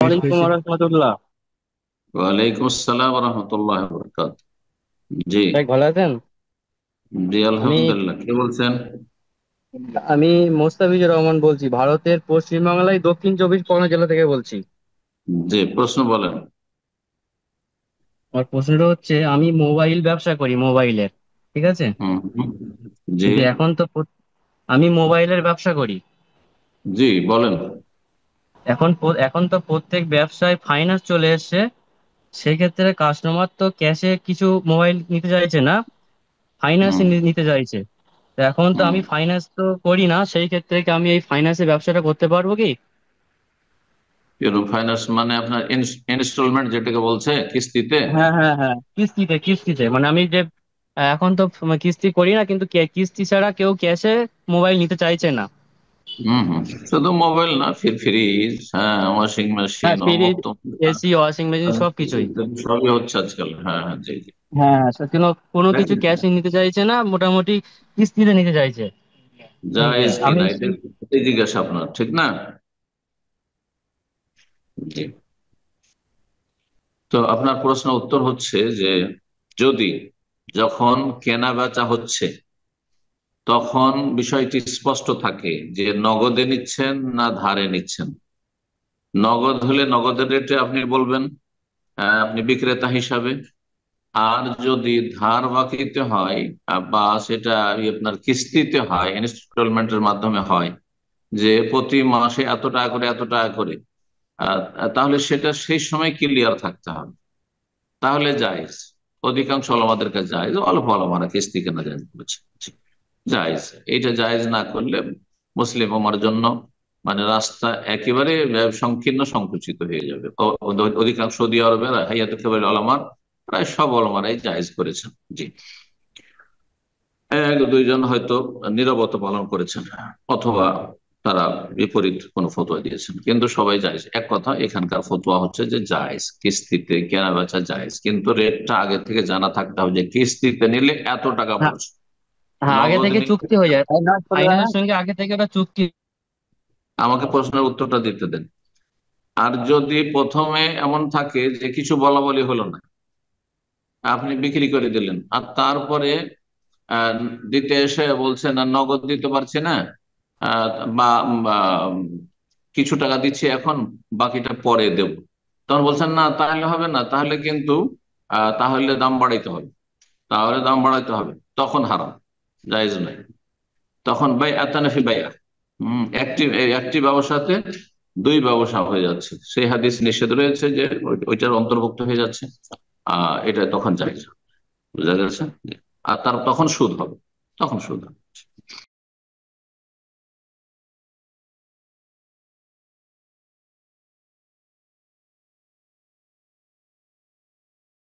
আলাইকুম বেশি। রহমতুল্লাহ। ওয়ালাইকুম আসসালাম রহমতুল্লাহ বরকাত। জি। ভাই ভালো আছেন? জি, আমি আলহামদুলিল্লাহ। কে বলছেন? আমি মোস্তাফিজুর রহমান বলছি, ভারতের পশ্চিম বাংলায় দক্ষিণ চব্বিশ পরগনা জেলা থেকে বলছি। জি, প্রশ্ন বলেন। আমার প্রশ্নটা হচ্ছে, আমি মোবাইল ব্যবসা করি, মোবাইলের। ঠিক আছে। হুম হুম, জি। কিন্তু আমি মোবাইলের ব্যবসা করি। জি, বলেন। এখন তো প্রত্যেক ব্যবসায় ফাইন্যান্স চলে এসেছে। সেক্ষেত্রে কাস্টমার তো ক্যাশে কিছু মোবাইল নিতে চাইছে না, ফাইন্যান্সে হুম নিতে চাইছে। তো এখন তো হুম আমি ফাইন্যান্স তো করি না, সেই ক্ষেত্রে কি আমি এই ফাইন্যান্সের ব্যবসাটা করতে পারবো কি? ফাইন্যান্স মানে আপনার ইনস্টলমেন্ট যেটাকে বলছে, কিস্তিতে। হ্যাঁ, হ্যাঁ, হ্যাঁ, কিস্তিতে কিস্তিতে মানে আমি যে এখন তো কিস্তি করি না, কিন্তু কিস্তি ছাড়া কেউ ক্যাশে মোবাইল নিতে চাইছে না। হুম, শুধু মোবাইল না, ফ্রিজ, হ্যাঁ, ওয়াশিং হ্যাঁ, মেশিন, ফ্রিজ, অমুক তমুক, এসি, ওয়াশিং মেশিন সবকিছুই। সবই হচ্ছে আজকাল। হ্যাঁ হ্যাঁ, জি জি। হ্যাঁ, কোনো কোনো দেখ, কিছু ক্যাশে নিতে চাইছে না, মোটামুটি কিস্তিতে নিতে চাইছে। জায়েজ আমি কিনা এটা এটাই জিজ্ঞাসা আপনার, ঠিক না? জি। তো আপনার প্রশ্ন উত্তর হচ্ছে যে, যদি যখন কেনা বেচা হচ্ছে তখন বিষয়টি স্পষ্ট থাকে যে নগদে নিচ্ছেন না ধারে নিচ্ছেন। নগদ হলে নগদের রেটে আপনি বলবেন, আপনি বিক্রেতা হিসাবে। আর যদি ধার বাকিতে হয়, বা সেটা আপনার কিস্তিতে হয়, ইনস্টলমেন্টের মাধ্যমে হয়, যে প্রতি মাসে এত টাকা করে এত টাকা করে, আহ, তাহলে সেটা সেই সময় ক্লিয়ার থাকতে হবে। তাহলে জায়েজ। অধিকাংশ ওলামাদের কাছে জায়েজ, অল্প ওলামারা কিস্তি কেনা জায়েজ বলেছে। জায়েজ। এটা জায়েজ না করলে মুসলিম উম্মার জন্য মানে রাস্তা একেবারে সংকীর্ণ সংকুচিত হয়ে যাবে। অধিকাংশ সৌদি আরবের হাইয়াত কেবল ওলামার, প্রায় সব ওলামারাই জায়েজ করেছেন। জি। এক দুইজন হয়তো নীরবতা পালন করেছেন, অথবা তারা বিপরীত কোনো ফতোয়া দিয়েছেন, কিন্তু সবাই জায়েজ। এক কথা, এখানকার ফতোয়া হচ্ছে যে জায়েজ, কিস্তিতে কেনা বেচা জায়েজ, কিন্তু রেটটা আগে থেকে জানা থাকতে হবে যে কিস্তিতে নিলে এত টাকা হ্যাঁ, পড়ছে, হ্যাঁ, আগে নগদ থেকে নিলে। চুক্তি হয়ে যায়, ফাইন্যান্সের সঙ্গে আগে থেকে ওটা চুক্তি। আমাকে প্রশ্নের উত্তরটা দিতে দেন। আর যদি প্রথমে এমন থাকে যে কিছু বলা বলি হলো না, আপনি বিক্রি করে দিলেন, আর তারপরে আহ, দিতে এসে বলছে না নগদ দিতে পারছি না, আহ, বা বা, কিছু টাকা দিচ্ছি এখন, বাকিটা পরে দেব, তখন বলছেন না তাহলে হবে না, তাহলে কিন্তু তাহলে দাম বাড়াইতে হবে, তাহলে দাম বাড়াইতে হবে, তখন হারাম, জায়েজ নাই। তখন বাই আতানাফি বাইয়া। একটি একটি ব্যবসাতে দুই ব্যবসা হয়ে যাচ্ছে, সেই হাদিস নিষেধ রয়েছে যে ওইটার অন্তর্ভুক্ত হয়ে যাচ্ছে। এটা তখন জায়েজ। বুঝা গেছে? আর তার তখন সুদ হবে, তখন সুদ হবে।